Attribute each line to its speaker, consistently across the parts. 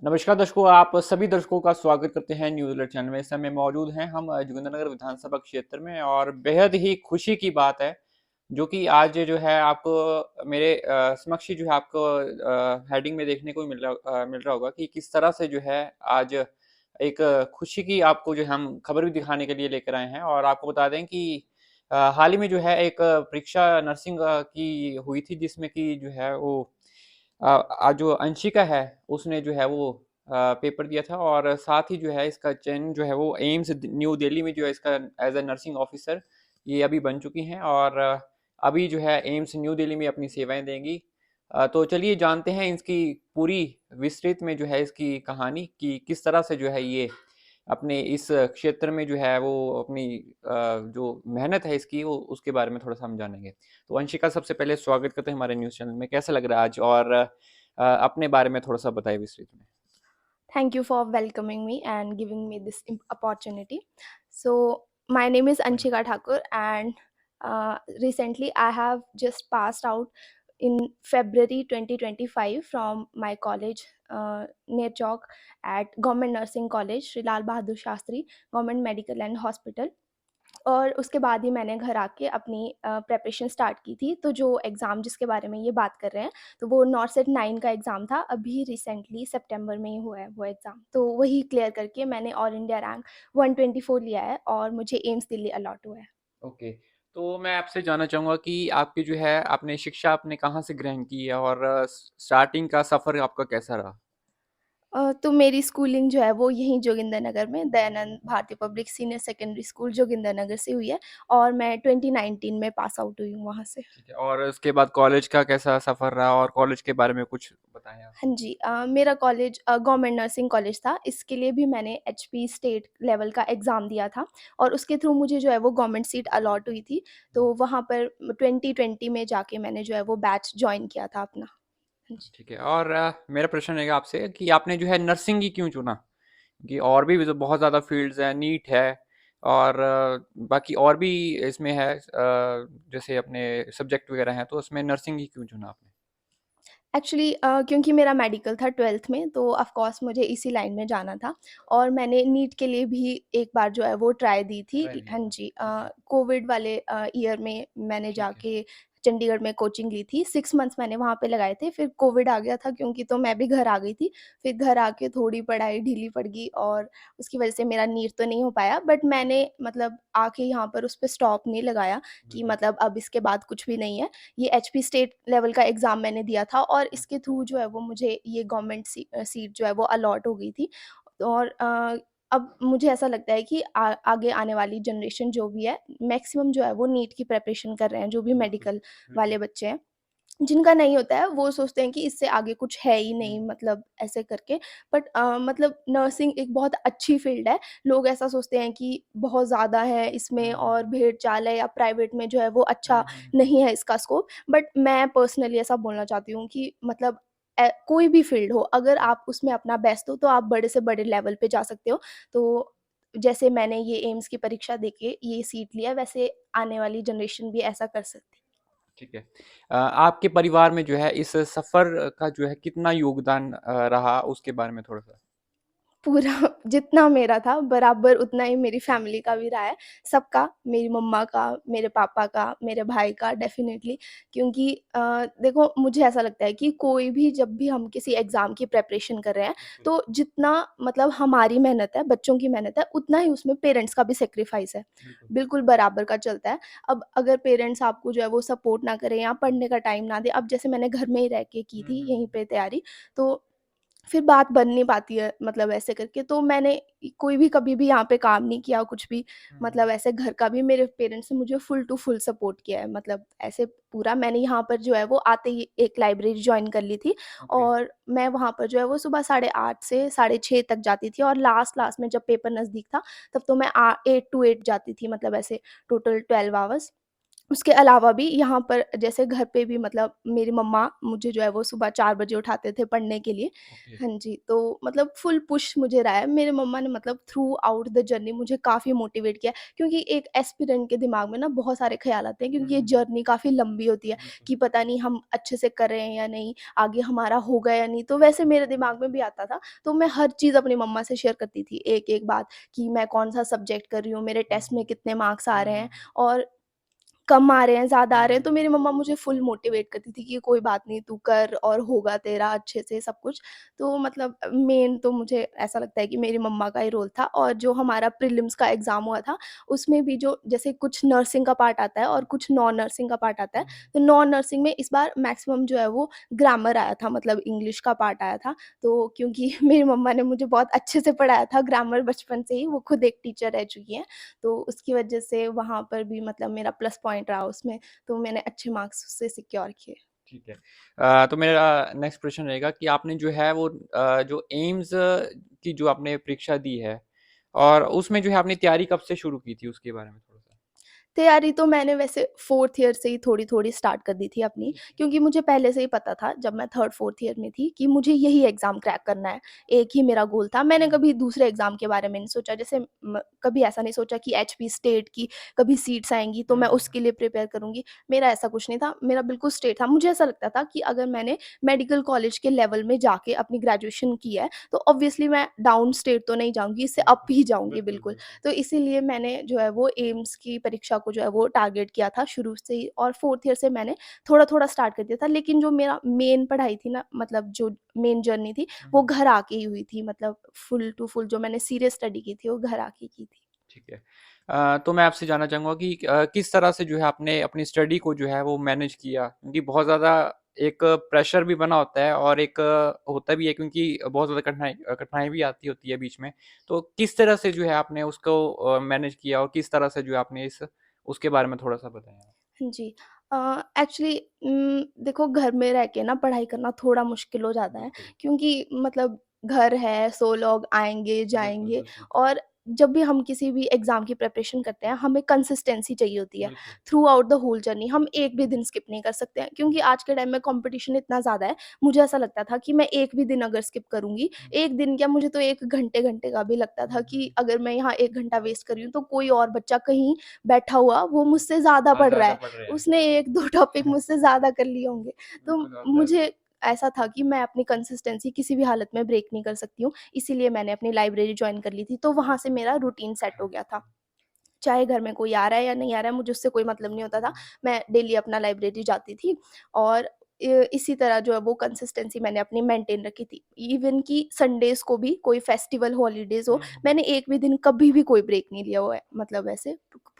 Speaker 1: नमस्कार दर्शकों, आप सभी दर्शकों का स्वागत करते हैं न्यूज़ अलर्ट चैनल में। इस समय मौजूद हैं हम जोगिंद्रनगर विधानसभा क्षेत्र में और बेहद ही खुशी की बात है, जो कि आज जो है आपको मेरे समक्ष ही जो है आपको हेडिंग में देखने को मिल रहा होगा कि किस तरह से जो है आज एक खुशी की आपको जो है हम खबर भी दिखाने के लिए लेकर आए हैं। और आपको बता दें कि हाल ही में जो है एक परीक्षा नर्सिंग की हुई थी, जिसमें कि जो है वो जो अंशिका है उसने जो है वो पेपर दिया था और साथ ही जो है इसका चयन जो है वो एम्स न्यू दिल्ली में जो है इसका एज ए नर्सिंग ऑफिसर ये अभी बन चुकी हैं और अभी जो है एम्स न्यू दिल्ली में अपनी सेवाएं देंगी। तो चलिए जानते हैं इसकी पूरी विस्तृत में जो है इसकी कहानी कि किस तरह से जो है ये अपने इस क्षेत्र में जो है वो अपनी जो मेहनत है इसकी वो उसके बारे में थोड़ा सा हम जानेंगे। तो अंशिका, सबसे पहले स्वागत करते हैं हमारे न्यूज़ चैनल में। कैसा लग रहा है आज? और अपने बारे में थोड़ा-सा बताइए विस्तृत में।
Speaker 2: Thank you for welcoming me and giving me this opportunity. So, my name is Anshika Thakur, and recently I have just passed out in February 2025 from my college near Chowk at Government Nursing College, Sri Lal Bahadur Shastri Government Medical and Hospital. और उसके बाद ही मैंने घर आके अपनी preparation start की थी। तो जो एग्ज़ाम जिसके बारे में ये बात कर रहे हैं, तो वो नॉर्सेट 9 का एग्ज़ाम था। अभी रिसेंटली सितंबर में ही हुआ है वो एग्ज़ाम। तो वही क्लियर करके मैंने ऑल इंडिया रैंक 124 लिया है और मुझे एम्स दिल्ली अलॉट हुआ है।
Speaker 1: ओके, तो मैं आपसे जानना चाहूँगा कि आपकी जो है आपने शिक्षा आपने कहाँ से ग्रहण की है और स्टार्टिंग का सफ़र आपका कैसा रहा?
Speaker 2: तो मेरी स्कूलिंग जो है वो यहीं जोगिंदरनगर में दयानंद भारतीय public senior secondary school Jogindernagar से हुई है और मैं 2019 में पास आउट हुई हूँ वहाँ से।
Speaker 1: ठीक है, और उसके बाद कॉलेज का कैसा सफ़र रहा और कॉलेज के बारे में कुछ बताएँ आप?
Speaker 2: हाँ जी, मेरा कॉलेज गवर्नमेंट नर्सिंग कॉलेज था। इसके लिए भी मैंने एचपी स्टेट लेवल का एग्ज़ाम दिया था और उसके थ्रू मुझे जो है वो गवर्नमेंट सीट अलॉट हुई थी। तो वहाँ पर 2020 में जाके मैंने जो है वो बैच जॉइन किया था अपना। हाँ जी।
Speaker 1: ठीक है, और मेरा प्रश्न रहेगा आपसे कि आपने जो है नर्सिंग ही क्यों चुना? कि और भी तो बहुत ज़्यादा फ़ील्ड्स हैं, नीट है और बाकी और भी इसमें है जैसे अपने सब्जेक्ट वगैरह हैं, तो उसमें नर्सिंग ही क्यों चुना आपने?
Speaker 2: एक्चुअली क्योंकि मेरा मेडिकल था 12th में, तो ऑफ़ कोर्स मुझे इसी लाइन में जाना था और मैंने नीट के लिए भी एक बार जो है वो ट्राई दी थी।
Speaker 1: ट्राई दिया
Speaker 2: हाँ
Speaker 1: था,
Speaker 2: जी,
Speaker 1: ठीक है,
Speaker 2: कोविड वाले ईयर में मैंने
Speaker 1: ठीक है।
Speaker 2: जाके चंडीगढ़ में कोचिंग ली थी। 6 मंथ्स मैंने वहाँ पे लगाए थे, फिर कोविड आ गया था क्योंकि तो मैं भी घर आ गई थी। फिर घर आके थोड़ी पढ़ाई ढीली पड़ गई और उसकी वजह से मेरा नीट तो नहीं हो पाया, बट मैंने मतलब आके यहाँ पर उस पे स्टॉप नहीं लगाया कि
Speaker 1: बिल्कुल,
Speaker 2: मतलब अब इसके बाद कुछ भी नहीं है। ये एचपी स्टेट लेवल का एग्ज़ाम मैंने दिया था और इसके थ्रू जो है वो मुझे ये गवर्नमेंट सीट जो है वो अलॉट हो गई थी। और अब मुझे ऐसा लगता है कि आगे आने वाली जनरेशन जो भी है, मैक्सिमम जो है वो नीट की प्रिपरेशन कर रहे हैं, जो भी
Speaker 1: बिल्कुल,
Speaker 2: मेडिकल
Speaker 1: बिल्कुल।
Speaker 2: वाले बच्चे हैं। जिनका नहीं होता है वो सोचते हैं कि इससे आगे कुछ है ही
Speaker 1: हुँ,
Speaker 2: नहीं, मतलब ऐसे करके। बट मतलब नर्सिंग एक बहुत अच्छी फ़ील्ड है। लोग ऐसा सोचते हैं कि बहुत ज़्यादा है इसमें
Speaker 1: हुँ, हुँ,
Speaker 2: और
Speaker 1: हुँ।
Speaker 2: भेड़-चाल है या प्राइवेट में जो है वो
Speaker 1: हुँ,
Speaker 2: अच्छा
Speaker 1: हुँ, हुँ।
Speaker 2: नहीं है इसका स्कोप। बट मैं पर्सनली ऐसा बोलना चाहती हूँ कि मतलब कोई भी फ़ील्ड हो, अगर आप उसमें अपना बेस्ट हो तो आप बड़े से बड़े लेवल पे जा सकते हो। तो जैसे मैंने ये एम्स की परीक्षा देके ये सीट लिया, वैसे आने वाली जनरेशन भी ऐसा कर सकती है।
Speaker 1: ठीक है। आपके परिवार में जो है इस सफ़र का जो है कितना योगदान रहा उसके बारे में थोड़ा-सा?
Speaker 2: पूरा जितना मेरा था बराबर उतना ही मेरी फैमिली का भी रहा है। सबका, मेरी मम्मा का, मेरे पापा का, मेरे भाई का डेफ़िनेटली। क्योंकि देखो मुझे ऐसा लगता है कि कोई भी जब भी हम किसी एग्ज़ाम की प्रिपरेशन कर रहे हैं,
Speaker 1: बिल्कुल,
Speaker 2: तो जितना मतलब हमारी मेहनत है, बच्चों की मेहनत है, उतना ही उसमें पेरेंट्स का भी सैक्रिफ़ाइस है।
Speaker 1: बिल्कुल।
Speaker 2: बिल्कुल बराबर का चलता है। अब अगर पेरेंट्स आपको जो है वो सपोर्ट ना करें या पढ़ने का टाइम ना दें, अब जैसे मैंने घर में ही रह के की
Speaker 1: हुँ,
Speaker 2: थी
Speaker 1: हुँ,
Speaker 2: यहीं
Speaker 1: हुँ।
Speaker 2: पे तैयारी, तो फिर बात बन नहीं पाती है मतलब ऐसे करके। तो मैंने कोई भी कभी भी यहाँ पे काम नहीं किया कुछ भी,
Speaker 1: हुँ,
Speaker 2: मतलब
Speaker 1: हुँ।
Speaker 2: ऐसे घर का भी मेरे पेरेंट्स ने मुझे फुल टू फुल सपोर्ट किया है। मतलब ऐसे पूरा मैंने यहाँ पर जो है वो आते ही एक लाइब्रेरी जॉइन कर ली थी
Speaker 1: ओके,
Speaker 2: और मैं वहाँ पर जो है वो सुबह 8:30 से 6:30 तक जाती थी और लास्ट में जब पेपर नज़दीक था तब तो मैं 8 टू 8 जाती थी, मतलब ऐसे टोटल 12 आवर्स। उसके अलावा भी यहाँ पर जैसे घर पे भी मतलब मेरी मम्मा मुझे जो है वो सुबह 4 बजे उठाते थे पढ़ने के लिए।
Speaker 1: ओके।
Speaker 2: हाँ जी, तो मतलब फुल पुश मुझे रहा है। मेरे मम्मा ने मतलब थ्रू आउट द जर्नी मुझे काफ़ी मोटिवेट किया, क्योंकि एक एस्पिरेंट के दिमाग में ना बहुत सारे ख़्याल आते हैं,
Speaker 1: हुँ,
Speaker 2: क्योंकि ये
Speaker 1: हुँ, हुँ।
Speaker 2: जर्नी काफ़ी लंबी होती है
Speaker 1: बिल्कुल।
Speaker 2: कि पता नहीं हम अच्छे से कर रहे हैं या नहीं, आगे हमारा होगा या नहीं। तो वैसे मेरे दिमाग में भी आता था, तो मैं हर चीज़ अपनी मम्मा से शेयर करती थी, एक-एक बात कि मैं कौन-सा सब्जेक्ट कर रही हूँ, मेरे
Speaker 1: हुँ,
Speaker 2: टेस्ट
Speaker 1: हुँ।
Speaker 2: में कितने मार्क्स आ
Speaker 1: हुँ,
Speaker 2: रहे
Speaker 1: हुँ,
Speaker 2: हैं
Speaker 1: हुँ।
Speaker 2: और कम आ रहे हैं, ज़्यादा आ
Speaker 1: हुँ,
Speaker 2: रहे हैं,
Speaker 1: हुँ,
Speaker 2: तो मेरी मम्मा मुझे फुल मोटिवेट करती थी कि कोई बात नहीं, तू कर और होगा तेरा अच्छे से सब कुछ। तो मतलब मेन तो मुझे ऐसा लगता है कि मेरी मम्मा का ही रोल था। और जो हमारा प्रीलिम्स का एग्ज़ाम हुआ था, उसमें भी जो जैसे कुछ नर्सिंग का पार्ट आता है और कुछ नॉन नर्सिंग का पार्ट आता है।
Speaker 1: हुँ, हुँ।
Speaker 2: तो नॉन नर्सिंग में इस बार मैक्सिमम जो है वो ग्रामर आया था, मतलब इंग्लिश का पार्ट आया था। तो क्योंकि मेरी मम्मा ने मुझे बहुत अच्छे से पढ़ाया था ग्रामर बचपन से ही, वो खुद एक टीचर रह चुकी हैं। तो उसकी वजह से वहाँ पर भी मतलब मेरा प्लस पॉइंट रहा उसमें, तो मैंने अच्छे मार्क्स उससे सिक्योर किए।
Speaker 1: ठीक है। तो मेरा नेक्स्ट प्रश्न रहेगा कि आपने जो है वो जो एम्स की जो आपने परीक्षा दी है और उसमें जो है आपने तैयारी कब से शुरू की थी उसके बारे में थोड़ा-सा?
Speaker 2: तैयारी तो मैंने वैसे 4th ईयर से ही थोड़ी-थोड़ी स्टार्ट कर दी थी अपनी,
Speaker 1: ठीक है।
Speaker 2: क्योंकि मुझे पहले से ही पता था जब मैं 3rd 4th ईयर में थी कि मुझे यही एग्ज़ाम क्रैक करना है। एक ही मेरा गोल था, मैंने
Speaker 1: हुँ,
Speaker 2: कभी दूसरे एग्ज़ाम के बारे में नहीं सोचा। जैसे कभी ऐसा नहीं सोचा कि एचपी स्टेट की कभी सीट्स आएँगी तो
Speaker 1: हुँ,
Speaker 2: मैं
Speaker 1: हुँ,
Speaker 2: उसके लिए प्रिपेयर करूँगी, मेरा ऐसा कुछ नहीं था। मेरा बिल्कुल स्ट्रेट था। मुझे ऐसा लगता था कि अगर मैंने मेडिकल कॉलेज के लेवल में जाके अपनी ग्रेजुएशन की है, तो ऑब्वियसली मैं डाउन स्टेट तो नहीं जाऊँगी, इससे अप
Speaker 1: बिल्कुल,
Speaker 2: ही जाऊँगी
Speaker 1: बिल्कुल,
Speaker 2: बिल्कुल।
Speaker 1: बिल्कुल।
Speaker 2: तो इसीलिए मैंने जो है वो एम्स की परीक्षा को जो है वो टारगेट किया था शुरू से ही, और 4th ईयर से मैंने थोड़ा-थोड़ा स्टार्ट कर दिया था। लेकिन जो मेरा मेन पढ़ाई थी ना, मतलब जो मेन जर्नी थी,
Speaker 1: हुँ,
Speaker 2: वो
Speaker 1: हुँ।
Speaker 2: घर आके ही हुई थी। मतलब फुल टू फुल जो मैंने सीरियस स्टडी की थी, वो घर आके की थी।
Speaker 1: ठीक है। तो मैं आपसे जानना चाहूँगा कि किस तरह से जो है आपने अपनी स्टडी को जो है वो मैनेज किया? क्योंकि बहुत ज़्यादा एक प्रेशर भी बना होता है और एक होता भी है क्योंकि बहुत ज़्यादा कठिनाई भी आती होती है बीच में। तो किस तरह से जो है आपने उसको मैनेज किया और किस तरह से जो है आपने इस उसके बारे में थोड़ा-सा बताएँ आप?
Speaker 2: हाँ जी। एक्चुअली देखो, घर में रह के ना पढ़ाई करना थोड़ा मुश्किल हो जाता है,
Speaker 1: बिल्कुल।
Speaker 2: क्योंकि मतलब घर है, 100 लोग आएँगे,
Speaker 1: बिल्कुल,
Speaker 2: जाएँगे,
Speaker 1: बिल्कुल।
Speaker 2: और जब भी हम किसी भी एग्ज़ाम की प्रिपरेशन करते हैं, हमें कंसिस्टेंसी चाहिए होती है,
Speaker 1: बिल्कुल।
Speaker 2: Throughout the whole journey. हम एक भी दिन स्किप नहीं कर सकते हैं, क्योंकि आज के टाइम में कॉम्पिटिशन इतना ज़्यादा है। मुझे ऐसा लगता था कि मैं एक भी दिन अगर स्किप करूँगी,
Speaker 1: हुँ,
Speaker 2: 1 दिन क्या, मुझे तो 1 घंटे-घंटे का भी लगता
Speaker 1: हुँ,
Speaker 2: था
Speaker 1: हुँ,
Speaker 2: कि
Speaker 1: हुँ।
Speaker 2: अगर मैं यहाँ 1 घंटा वेस्ट कर रही हूँ, तो कोई और बच्चा कहीं बैठा हुआ, वो मुझसे ज़्यादा पढ़ रहा
Speaker 1: ज़्यादा
Speaker 2: है।
Speaker 1: पढ़ रहे हैं।
Speaker 2: उसने 1-2 टॉपिक मुझसे ज़्यादा कर लिए होंगे। तो
Speaker 1: बिल्कुल होता है ऐसा।
Speaker 2: मुझे ऐसा था कि मैं अपनी कंसिस्टेंसी किसी भी हालत में ब्रेक नहीं कर सकती हूँ, इसीलिए मैंने अपनी लाइब्रेरी जॉइन कर ली थी, तो वहाँ से मेरा रूटीन सेट हो गया था। चाहे घर में कोई आ रहा है या नहीं आ रहा है, मुझे उससे कोई मतलब नहीं होता था। मैं डेली अपना लाइब्रेरी जाती थी, और इसी तरह जो है वो कंसिस्टेंसी मैंने अपनी मेंटेन रखी थी। इवन कि संडेज़ को भी, कोई फेस्टिवल हॉलिडेज़ हो,
Speaker 1: हुँ, हुँ, हुँ।
Speaker 2: मैंने एक भी दिन कभी भी कोई ब्रेक नहीं लिया हुआ है। मतलब ऐसे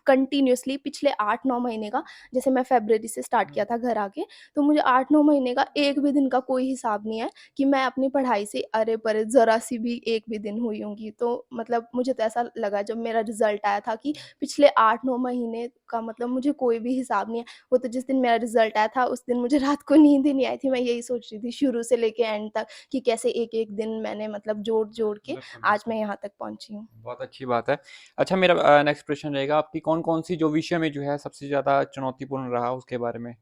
Speaker 2: कंटिन्यूअसली पिछले 8-9 महीने का, जैसे मैं फ़रवरी से स्टार्ट
Speaker 1: हुँ,
Speaker 2: किया था घर आके, तो मुझे 8-9 महीने का एक भी दिन का कोई हिसाब नहीं है कि मैं अपनी पढ़ाई से अरे-परे ज़रा-सी भी एक भी दिन हुई होंगी। तो मतलब मुझे तो ऐसा लगा जब मेरा रिज़ल्ट आया था कि पिछले 8-9 महीने का मतलब मुझे कोई भी हिसाब नहीं है। वो तो जिस दिन मेरा रिज़ल्ट आया था, उस दिन मुझे रात को नींद ही नहीं आई थी। मैं यही सोच रही थी शुरू से लेके एंड तक कि कैसे एक-एक दिन मैंने मतलब जोड़-जोड़ के
Speaker 1: बिल्कुल,
Speaker 2: आज
Speaker 1: बिल्कुल।
Speaker 2: मैं यहाँ तक पहुँची हूँ।
Speaker 1: बहुत अच्छी बात है। अच्छा मेरा नेक्स्ट प्रश्न रहेगा आपकी कौन-कौन सी जो विषय में जो है सबसे ज़्यादा चुनौतीपूर्ण रहा उसके बारे में?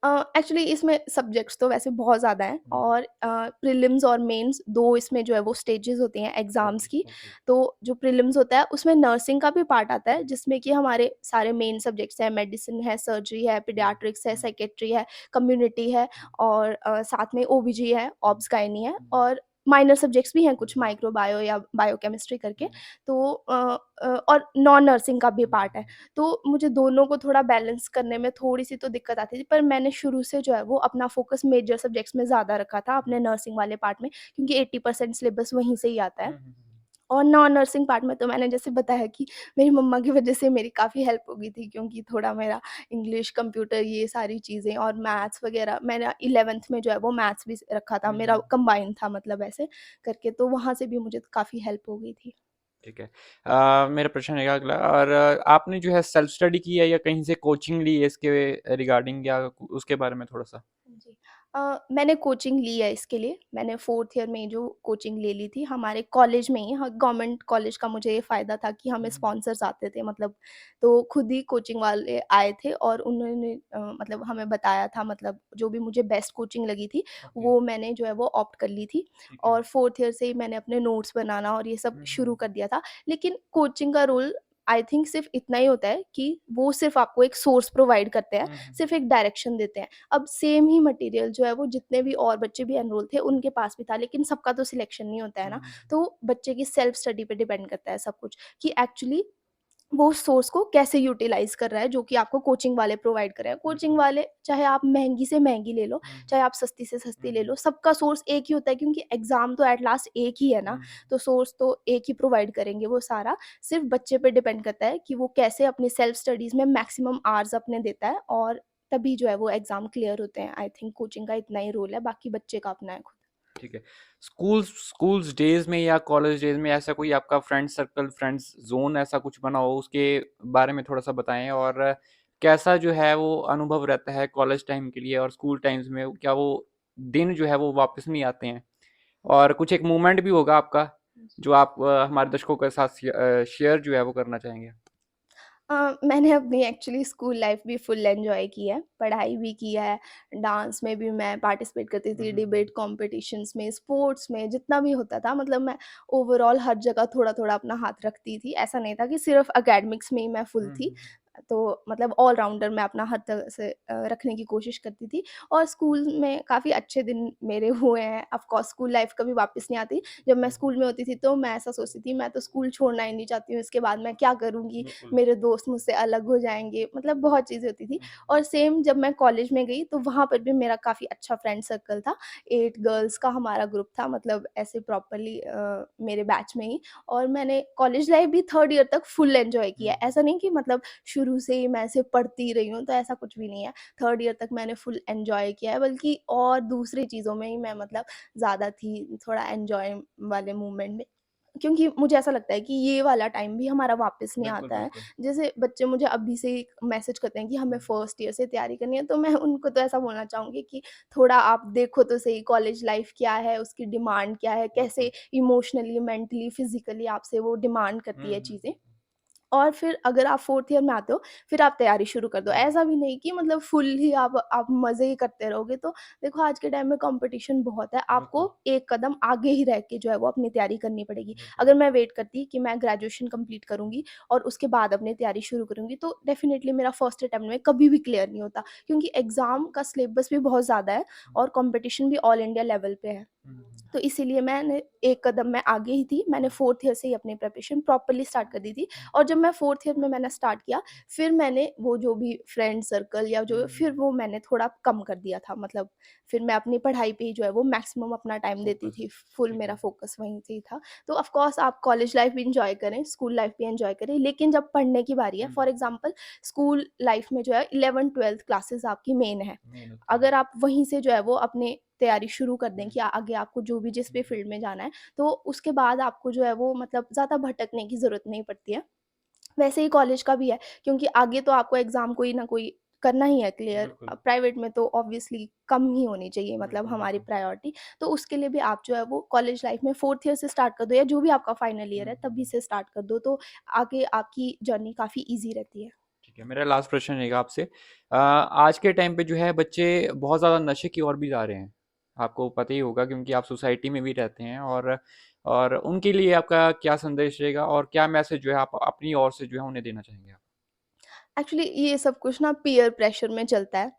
Speaker 2: एक्चुअली इसमें सब्जेक्ट्स तो वैसे बहुत ज़्यादा हैं,
Speaker 1: हुँ,
Speaker 2: और प्रीलिम्स और मेंस 2 इसमें जो है वो स्टेजेज़ होती हैं एग्ज़ाम्स
Speaker 1: ओके,
Speaker 2: की।
Speaker 1: ओके।
Speaker 2: तो जो प्रीलिम्स होता है उसमें नर्सिंग का भी पार्ट आता है, जिसमें कि हमारे सारे मेन सब्जेक्ट्स हैं, मेडिसिन है, सर्जरी है,
Speaker 1: हुँ,
Speaker 2: पीडियाट्रिक्स है,
Speaker 1: हुँ,
Speaker 2: साइकेट्री है, कम्युनिटी है,
Speaker 1: हुँ,
Speaker 2: और साथ में ओबीजी है,
Speaker 1: हुँ,
Speaker 2: ऑब्स गायनी है,
Speaker 1: हुँ,
Speaker 2: और माइनर सब्जेक्ट्स भी हैं
Speaker 1: हुँ,
Speaker 2: कुछ, माइक्रोबायो या बायोकेमिस्ट्री करके।
Speaker 1: हुँ,
Speaker 2: तो और नॉन नर्सिंग का भी
Speaker 1: हुँ,
Speaker 2: पार्ट है। तो मुझे दोनों को थोड़ा बैलेंस करने में थोड़ी-सी तो दिक्कत आती थी, पर मैंने शुरू से जो है वो अपना फ़ोकस मेजर सब्जेक्ट्स में ज़्यादा रखा था
Speaker 1: हुँ,
Speaker 2: अपने नर्सिंग वाले पार्ट में, क्योंकि 80% सिलेबस वहीं से ही आता है।
Speaker 1: हुँ, हुँ, हुँ।
Speaker 2: और नॉन नर्सिंग पार्ट में तो मैंने जैसे बताया कि मेरी मम्मा की वज़ह से मेरी काफ़ी हेल्प हो गई थी, क्योंकि थोड़ा मेरा इंग्लिश, कंप्यूटर, ये सारी चीज़ें और मैथ्स वग़ैरह, मैंने 11th में जो है वो मैथ्स भी रखा था,
Speaker 1: हुँ,
Speaker 2: मेरा
Speaker 1: हुँ,
Speaker 2: कंबाइन था मतलब ऐसे करके, तो वहाँ से भी मुझे काफ़ी हेल्प हो गई थी।
Speaker 1: ठीक है। मेरा प्रश्न रहेगा अगला और आपने जो है सेल्फ स्टडी की है या कहीं से कोचिंग ली है इसके रिगार्डिंग या उसके बारे में थोड़ा-सा?
Speaker 2: जी। मैंने कोचिंग ली है इसके लिए। मैंने 4th ईयर में जो कोचिंग ले ली थी हमारे कॉलेज में ही। ह गवर्नमेंट कॉलेज का मुझे ये फ़ायदा था कि हमें
Speaker 1: हुँ, हुँ।
Speaker 2: स्पॉन्सर्स आते थे, मतलब तो खुद ही कोचिंग वाले आए थे और उन्होंने मतलब हमें बताया था, मतलब जो भी मुझे बेस्ट कोचिंग लगी थी,
Speaker 1: ओके,
Speaker 2: वो मैंने जो है वो ऑप्ट कर ली थी।
Speaker 1: ठीक है।
Speaker 2: और 4th ईयर से ही मैंने अपने नोट्स बनाना और ये सब
Speaker 1: हुँ, हुँ,
Speaker 2: शुरू कर दिया था। लेकिन कोचिंग का रोल आई थिंक सिर्फ़ इतना ही होता है कि वो सिर्फ़ आपको एक सोर्स प्रोवाइड करते हैं,
Speaker 1: हुँ, हुँ,
Speaker 2: सिर्फ़ एक डायरेक्शन देते हैं। अब सेम ही मटेरियल जो है वो जितने भी और बच्चे भी एनरोल थे उनके पास भी था, लेकिन सबका तो सिलेक्शन नहीं होता है
Speaker 1: हुँ,
Speaker 2: ना।
Speaker 1: हुँ,
Speaker 2: तो बच्चे की सेल्फ स्टडी पे डिपेंड करता है सब कुछ, कि एक्चुअली वो सोर्स को कैसे यूटिलाइज़ कर रहा है, जो कि आपको कोचिंग वाले प्रोवाइड कर रहे हैं। कोचिंग
Speaker 1: बिल्कुल।
Speaker 2: वाले चाहे आप महँगी से महँगी ले लो,
Speaker 1: हुँ,
Speaker 2: चाहे आप सस्ती से
Speaker 1: हुँ,
Speaker 2: सस्ती ले
Speaker 1: हुँ,
Speaker 2: लो, सबका सोर्स एक ही होता है, क्योंकि एग्ज़ाम तो एट लास्ट एक ही है
Speaker 1: हुँ,
Speaker 2: ना।
Speaker 1: हुँ।
Speaker 2: तो सोर्स तो एक ही प्रोवाइड करेंगे वो सारा। सिर्फ़ बच्चे पे डिपेंड करता है कि वो कैसे अपनी सेल्फ स्टडीज़ में मैक्सिमम आवर्स अपने देता है, और तभी जो है वो एग्ज़ाम क्लियर होते हैं। आई थिंक कोचिंग का इतना ही रोल है, बाकी बच्चे का अपना है खुद।
Speaker 1: ठीक है। स्कूल्स डेज़ में या कॉलेज डेज़ में ऐसा कोई आपका फ्रेंड सर्कल, फ्रेंड्स ज़ोन ऐसा कुछ बना हो, उसके बारे में थोड़ा-सा बताएँ? और कैसा जो है वो अनुभव रहता है कॉलेज टाइम के लिए और स्कूल टाइम्स में? क्या वो दिन जो है वो वापस नहीं आते हैं? और कुछ एक मोमेंट भी होगा आपका, जो आप हमारे दर्शकों के साथ शेयर जो है वो करना चाहेंगे?
Speaker 2: मैंने अपनी एक्चुअली स्कूल लाइफ भी फुल एन्जॉय की है, पढ़ाई भी की है, डांस में भी मैं पार्टिसिपेट करती
Speaker 1: हुँ,
Speaker 2: थी,
Speaker 1: हुँ, हुँ।
Speaker 2: डिबेट कॉम्पिटिशन्स में, स्पोर्ट्स में, जितना भी होता था, मतलब मैं ओवरऑल हर जगह थोड़ा-थोड़ा अपना हाथ रखती थी। ऐसा नहीं था कि सिर्फ़ एकेडमिक्स में ही मैं फुल
Speaker 1: हुँ,
Speaker 2: थी।
Speaker 1: हुँ,
Speaker 2: तो मतलब ऑल राउंडर मैं अपना हर तरह से रखने की कोशिश करती थी, और स्कूल में काफ़ी अच्छे दिन मेरे हुए हैं। ऑफ़ कोर्स स्कूल लाइफ़ कभी वापस नहीं आती। जब मैं
Speaker 1: हुँ।
Speaker 2: स्कूल में होती थी तो मैं ऐसा सोचती थी, मैं तो स्कूल छोड़ना ही नहीं चाहती हूँ, इसके बाद मैं क्या करूँगी?
Speaker 1: बिल्कुल।
Speaker 2: मेरे दोस्त मुझसे अलग हो जाएँगे, मतलब बहुत चीज़ें होती थी।
Speaker 1: हुँ,
Speaker 2: और सेम जब मैं कॉलेज में गई तो वहाँ पर भी मेरा काफ़ी अच्छा फ्रेंड सर्कल था। 8 गर्ल्स का हमारा ग्रुप था, मतलब ऐसे प्रॉपर्ली मेरे बैच में ही। और मैंने कॉलेज लाइफ़ भी 3rd ईयर तक फुल एन्जॉय
Speaker 1: हुँ,
Speaker 2: किया है। ऐसा नहीं कि मतलब शुरू से ही मैं ऐसे पढ़ती रही हूँ, तो ऐसा कुछ भी नहीं है। 3rd ईयर तक मैंने फुल एन्जॉय किया है, बल्कि और दूसरी चीज़ों में ही मैं मतलब ज़्यादा थी, थोड़ा एन्जॉय वाले मोमेंट में। क्योंकि मुझे ऐसा लगता है कि ये वाला टाइम भी हमारा वापस नहीं
Speaker 1: बिल्कुल,
Speaker 2: आता है।
Speaker 1: बिल्कुल।
Speaker 2: जैसे बच्चे मुझे अभी से ही मैसेज करते हैं कि हमें
Speaker 1: हुँ,
Speaker 2: फर्स्ट ईयर से तैयारी करनी है, तो मैं उनको तो ऐसा बोलना चाहूँगी कि थोड़ा आप देखो तो सही कॉलेज लाइफ़ क्या है, उसकी डिमांड क्या है,
Speaker 1: बिल्कुल।
Speaker 2: कैसे इमोशनली, मेंटली, फिज़िकली आपसे वो डिमांड
Speaker 1: हुँ,
Speaker 2: करती है
Speaker 1: हुँ,
Speaker 2: चीज़ें।
Speaker 1: हुँ,
Speaker 2: और फिर अगर आप 4th ईयर में आते हो, फिर आप तैयारी शुरू कर दो।
Speaker 1: हुँ,
Speaker 2: ऐसा भी नहीं कि मतलब फुल ही आप मज़े ही करते रहोगे। तो देखो आज के टाइम में कॉम्पिटिशन बहुत है, आपको
Speaker 1: बिल्कुल,
Speaker 2: एक कदम आगे ही रह के जो है वो अपनी तैयारी करनी पड़ेगी।
Speaker 1: बिल्कुल।
Speaker 2: अगर मैं वेट करती कि मैं ग्रेजुएशन कंप्लीट करूँगी और उसके बाद अपनी तैयारी शुरू करूँगी, तो डेफ़िनिटली मेरा फर्स्ट अटेम्प्ट में कभी भी क्लियर नहीं होता, क्योंकि एग्ज़ाम का सिलेबस भी बहुत ज़्यादा है
Speaker 1: हुँ,
Speaker 2: और कॉम्पिटिशन भी ऑल इंडिया लेवल पे है।
Speaker 1: हुँ, हुँ,
Speaker 2: तो इसीलिए मैंने एक कदम मैं आगे ही थी, मैंने
Speaker 1: हुँ,
Speaker 2: 4th ईयर से ही अपनी प्रिपरेशन प्रॉपर्ली स्टार्ट कर दी थी।
Speaker 1: हुँ,
Speaker 2: और जब मैं 4th ईयर में मैंने स्टार्ट किया, फिर मैंने वो जो भी फ्रेंड सर्कल या
Speaker 1: हुँ,
Speaker 2: जो फिर
Speaker 1: हुँ।
Speaker 2: वो मैंने थोड़ा कम कर दिया था, मतलब फिर मैं अपनी पढ़ाई पे ही जो है वो मैक्सिमम अपना टाइम देती
Speaker 1: फ़ोकस,
Speaker 2: थी, फुल
Speaker 1: ठीक
Speaker 2: मेरा
Speaker 1: है।
Speaker 2: फ़ोकस वहीं से ही था। तो ऑफ़ कोर्स आप कॉलेज लाइफ़ भी एन्जॉय करें, स्कूल लाइफ़ भी एन्जॉय करें, लेकिन जब पढ़ने की बारी है,
Speaker 1: हुँ,
Speaker 2: फॉर एग्ज़ाम्पल स्कूल लाइफ़ में जो है 11th-12th क्लासेस आपकी मेन है।
Speaker 1: मेन होती है।
Speaker 2: अगर आप वहीं से जो है वो अपनी तैयारी शुरू कर दें
Speaker 1: हुँ,
Speaker 2: कि आगे आपको जो भी जिस
Speaker 1: हुँ,
Speaker 2: भी फ़ील्ड में जाना है, तो उसके बाद आपको जो है वो मतलब ज़्यादा भटकने की ज़रूरत नहीं पड़ती है। वैसे ही कॉलेज का भी है, क्योंकि आगे तो आपको एग्ज़ाम कोई ना कोई करना ही है क्लियर।
Speaker 1: बिल्कुल,
Speaker 2: प्राइवेट में तो ऑब्वियसली कम ही होनी चाहिए, मतलब
Speaker 1: बिल्कुल,
Speaker 2: हमारी
Speaker 1: बिल्कुल।
Speaker 2: प्रायोरिटी। तो उसके लिए भी आप जो है वो कॉलेज लाइफ़ में 4th ईयर से स्टार्ट कर दो, या जो भी आपका फाइनल
Speaker 1: हुँ,
Speaker 2: ईयर है
Speaker 1: हुँ,
Speaker 2: तभी
Speaker 1: हुँ।
Speaker 2: से स्टार्ट कर दो, तो आगे आपकी जर्नी काफ़ी ईज़ी रहती है।
Speaker 1: ठीक है, मेरा लास्ट प्रश्न रहेगा आपसे। आज के टाइम पे जो है बच्चे बहुत ज़्यादा नशे की ओर भी जा रहे हैं। आपको पता ही होगा क्योंकि आप सोसाइटी में भी रहते हैं और उनके लिए आपका क्या संदेश रहेगा और क्या मैसेज जो है आप अपनी ओर से जो है उन्हें देना चाहेंगे आप?
Speaker 2: एक्चुअली ये सब कुछ ना पीयर प्रेशर में चलता है।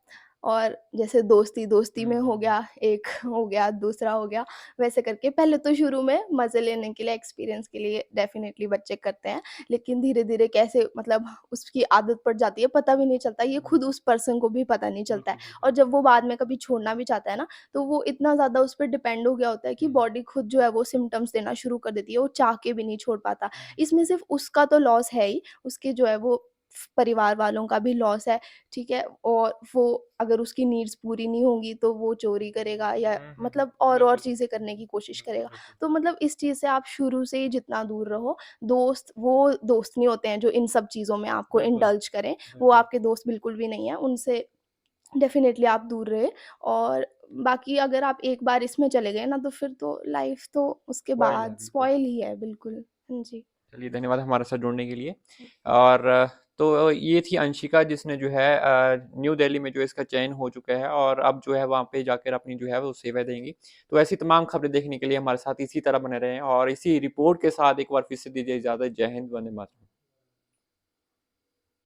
Speaker 2: और जैसे दोस्ती दोस्ती
Speaker 1: हुँ,
Speaker 2: में
Speaker 1: हुँ,
Speaker 2: हो
Speaker 1: हुँ।
Speaker 2: गया, एक हो गया, दूसरा हो गया, वैसे करके पहले तो शुरू में मज़े लेने के लिए, एक्सपीरियंस के लिए डेफ़िनेटली बच्चे करते हैं। लेकिन धीरे-धीरे कैसे मतलब उसकी आदत पड़ जाती है, पता भी नहीं चलता, ये
Speaker 1: हुँ,
Speaker 2: खुद उस पर्सन को भी पता नहीं चलता है।
Speaker 1: बिल्कुल,
Speaker 2: और
Speaker 1: बिल्कुल।
Speaker 2: जब वो बाद में कभी छोड़ना भी चाहता है ना, तो वो इतना ज़्यादा उस पे डिपेंड हो गया होता है कि
Speaker 1: हुँ,
Speaker 2: बॉडी खुद जो है वो सिम्पटम्स देना शुरू कर देती है, वो चाह के भी नहीं छोड़ पाता।
Speaker 1: हुँ,
Speaker 2: इसमें सिर्फ़ उसका तो लॉस है ही, उसके जो है वो परिवार वालों का भी लॉस है, ठीक है? और वो अगर उसकी नीड्स पूरी नहीं होंगी तो वो चोरी करेगा, या
Speaker 1: हुँ, हुँ, हुँ।
Speaker 2: मतलब और
Speaker 1: बिल्कुल,
Speaker 2: चीज़ें करने की कोशिश
Speaker 1: बिल्कुल,
Speaker 2: करेगा।
Speaker 1: बिल्कुल,
Speaker 2: तो मतलब इस चीज़ से आप शुरू से ही जितना दूर रहो, दोस्त वो दोस्त नहीं होते हैं जो इन सब चीज़ों में आपको
Speaker 1: बिल्कुल,
Speaker 2: इंडल्ज करें, वो
Speaker 1: बिल्कुल।
Speaker 2: आपके दोस्त बिल्कुल भी नहीं हैं। उनसे डेफ़िनेटली आप दूर रहे। और बाकी अगर आप एक बार इसमें चले गए ना, तो फिर तो लाइफ़ तो उसके
Speaker 1: स्पॉइल है
Speaker 2: बाद
Speaker 1: बिल्कुल।
Speaker 2: स्पॉइल ही है बिल्कुल। हाँ जी।
Speaker 1: चलिए धन्यवाद हमारे साथ जुड़ने के लिए। और तो ये थी अंशिका जिसने जो है न्यू दिल्ली में जो इसका चयन हो चुका है और अब जो है वहाँ पे जाकर अपनी जो है वो सेवाएँ देंगी। तो ऐसी तमाम खबरें देखने के लिए हमारे साथ इसी तरह बने रहें और इसी रिपोर्ट के साथ एक बार फिर से दीजिए इजाज़त। जय हिंद, वंदे मातरम।